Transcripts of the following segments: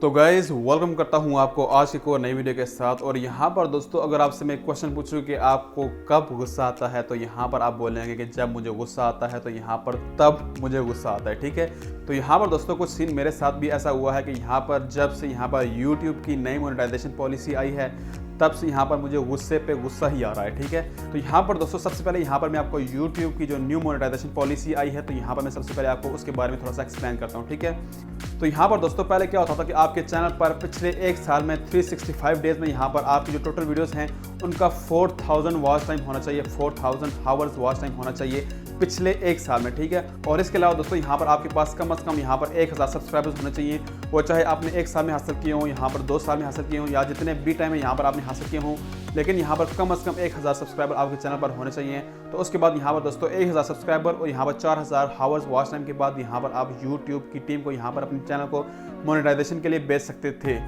तो guys welcome करता हूं आपको आज की एक और नई वीडियो के साथ। और यहाँ पर दोस्तों अगर आपसे मैं क्वेश्चन पूछूं कि आपको कब गुस्सा आता है तो यहाँ पर आप बोलेंगे कि जब मुझे गुस्सा आता है, तो यहाँ पर तब मुझे गुस्सा आता है। ठीक है, तो यहाँ पर दोस्तों कुछ सीन मेरे साथ भी ऐसा हुआ है कि यहाँ पर जब से यहाँ पर यूट्यूब की नई मोनेटाइजेशन पॉलिसी आई है तब से यहाँ पर मुझे गुस्से पे गुस्सा ही आ रहा है। ठीक है, तो यहाँ पर दोस्तों सबसे पहले यहाँ पर मैं आपको YouTube की जो न्यू मोनेटाइजेशन पॉलिसी आई है तो यहाँ पर मैं सबसे पहले आपको उसके बारे में थोड़ा सा एक्सप्लेन करता हूँ। ठीक है, तो यहाँ पर दोस्तों पहले क्या होता था कि आपके चैनल पर पिछले एक साल में 365 डेज में यहाँ पर आपकी जो टोटल वीडियोस हैं उनका 4000 वॉच टाइम होना चाहिए, 4000 हावर्स वॉच टाइम होना चाहिए पिछले एक साल में। ठीक है, और इसके अलावा दोस्तों यहाँ पर आपके पास कम से कम यहाँ पर 1000 सब्सक्राइबर्स होने चाहिए, वो चाहे आपने एक साल में हासिल किए हों, यहाँ पर 2 साल में हासिल किए हों या जितने भी टाइम में यहाँ पर आपने हासिल किए हों, लेकिन यहाँ पर कम से कम 1000 सब्सक्राइबर आपके चैनल पर होने चाहिए। तो उसके बाद यहाँ पर दोस्तों 1000 सब्सक्राइबर और यहाँ पर 4000 हावर्स वॉच टाइम के बाद यहाँ पर आप यूट्यूब की टीम को यहाँ पर अपने चैनल को मोनेटाइजेशन के लिए बेच सकते थे।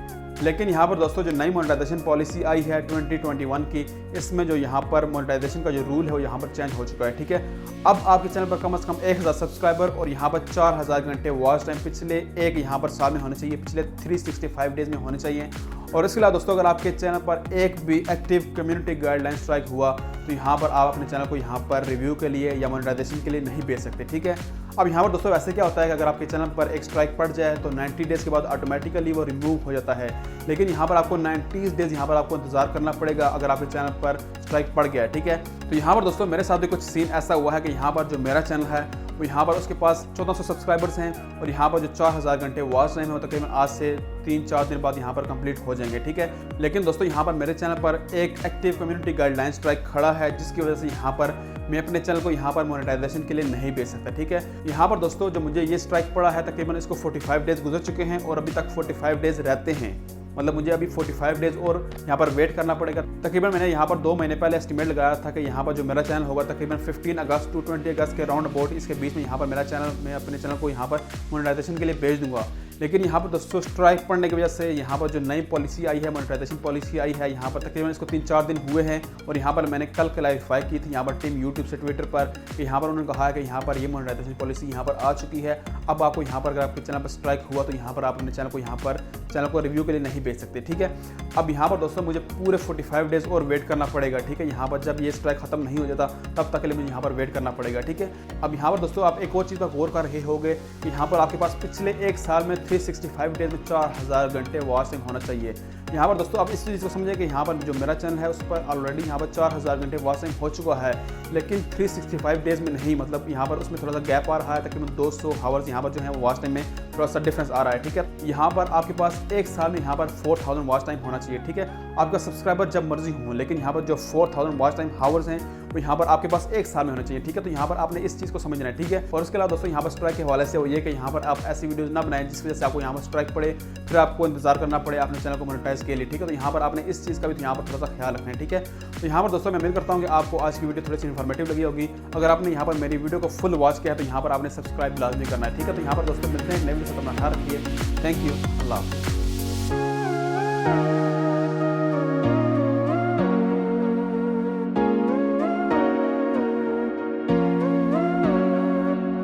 लेकिन यहाँ पर दोस्तों जो नई मोनेटाइजेशन पॉलिसी आई है 2021 की, इसमें जो यहाँ पर मोनेटाइजेशन का जो रूल है वो यहाँ पर चेंज हो चुका है। ठीक है, अब आपके चैनल पर कम से कम 1000 सब्सक्राइबर और यहाँ पर 4000 घंटे वॉच टाइम पिछले एक यहाँ पर साल में होने चाहिए, पिछले 365 डेज में होने चाहिए। और इसके अलावा दोस्तों अगर आपके चैनल पर एक भी एक्टिव कम्युनिटी गाइडलाइन स्ट्राइक हुआ तो यहाँ पर आप अपने चैनल को यहाँ पर रिव्यू के लिए या मोनेटाइजेशन के लिए नहीं बेच सकते। ठीक है, अब यहाँ पर दोस्तों वैसे क्या होता है कि अगर आपके चैनल पर एक स्ट्राइक पड़ जाए तो 90 डेज़ के बाद ऑटोमेटिकली वो रिमूव हो जाता है, लेकिन यहाँ पर आपको 90 डेज़ यहाँ पर आपको इंतजार करना पड़ेगा अगर आपके चैनल पर स्ट्राइक पड़ गया है। ठीक है, तो यहाँ पर दोस्तों मेरे साथ भी कुछ सीन ऐसा हुआ है कि यहाँ पर जो मेरा चैनल है वो यहाँ पर उसके पास 1400 सब्सक्राइबर्स हैं और यहाँ पर जो 4000 घंटे वॉच टाइम है वो तकरीबन आज से 3-4 दिन बाद यहाँ पर कंप्लीट हो जाएंगे। ठीक है, लेकिन दोस्तों यहाँ पर मेरे चैनल पर एक एक्टिव कम्युनिटी गाइडलाइन स्ट्राइक खड़ा है जिसकी वजह से यहाँ पर मैं अपने चैनल को यहाँ पर मोनेटाइजेशन के लिए नहीं बेच सकता। ठीक है, यहाँ पर दोस्तों जो मुझे ये स्ट्राइक पड़ा है तकरीबन इसको 45 डेज गुजर चुके हैं और अभी तक 45 डेज रहते हैं, मतलब मुझे अभी 45 डेज और यहाँ पर वेट करना पड़ेगा। तकरीबन मैंने यहाँ पर 2 महीने पहले एस्टिमेट लगाया था कि यहाँ पर जो मेरा चैनल होगा तकरीबन 15 अगस्त टू 20 अगस्त के राउंड अबाउट इसके बीच में यहाँ पर मेरा चैनल, मैं अपने चैनल को यहाँ पर मोनेटाइजेशन के लिए भेज दूंगा। लेकिन यहाँ पर दोस्तों स्ट्राइक पड़ने की वजह से यहाँ पर जो नई पॉलिसी आई है, मोनेटाइजेशन पॉलिसी आई है, यहाँ पर तकरीबन इसको 3-4 दिन हुए हैं और यहाँ पर मैंने कल क्लैरिफाई की थी यहाँ पर टीम यूट्यूब से ट्विटर पर कि यहाँ पर उन्होंने कहा है कि यहाँ पर ये मोनेटाइजेशन पॉलिसी यहाँ पर आ चुकी है। अब आपको यहाँ पर अगर आपके चैनल पर स्ट्राइक हुआ तो यहाँ पर आप अपने चैनल को रिव्यू के लिए नहीं बेच सकते। ठीक है, अब यहाँ पर दोस्तों मुझे पूरे 45 डेज और वेट करना पड़ेगा। ठीक है, यहाँ पर जब ये स्ट्राइक खत्म नहीं हो जाता तब तक के लिए मुझे यहाँ पर वेट करना पड़ेगा। ठीक है, अब यहाँ पर दोस्तों आप एक और चीज़ पर गौर कर रहे होंगे कि यहाँ पर आपके पास पिछले एक साल में 365 डेज में 4000 घंटे वॉच टाइम होना चाहिए। यहाँ पर दोस्तों आप इस चीज़ को समझें कि यहाँ पर जो मेरा चैनल है उस पर ऑलरेडी यहाँ पर 4000 घंटे वॉच टाइम हो चुका है, लेकिन 365 डेज में नहीं, मतलब यहाँ पर उसमें थोड़ा सा गैप आ रहा है, तकरीबन 200 हावर्स यहाँ पर जो है वॉच टाइम में थोड़ा सा डिफरेंस आ रहा है। ठीक है, यहाँ पर आपके पास एक साल में यहाँ पर 4000 वॉच टाइम होना चाहिए। ठीक है, आपका सब्सक्राइबर जब मर्जी हो, लेकिन यहाँ पर जो 4000 वॉच टाइम हावर्स हैं वो यहाँ पर आपके पास एक साल में होना चाहिए। ठीक है, तो यहाँ पर आपने इस चीज़ को समझना है। ठीक है, और उसके अलावा दोस्तों यहाँ पर स्ट्राइक के हवाले से वो ये कि यहाँ पर आप ऐसी वीडियोस ना बनाएं जिसकी वजह से आपको यहाँ पर स्ट्राइक पड़े, फिर आपको इंतजार करना पड़े अपने चैनल को मोनेटाइज के लिए। ठीक है, तो यहाँ पर आपने इस चीज़ का भी यहाँ पर थोड़ा सा ख्याल रखना है। ठीक है, तो यहाँ पर दोस्तों मैं उम्मीद करता हूँ कि आपको आज की वीडियो थोड़ी सी इन्फॉर्मेटिव लगी होगी। अगर आपने यहाँ पर मेरी वीडियो को फुल वॉच किया तो यहाँ पर आपने सब्सक्राइब लाजमी करना है। ठीक है, तो यहाँ पर दोस्तों मिलते हैं नई वीडियो से, अपना ख्याल रखिए। थैंक यू, अल्लाह हाफ़िज़।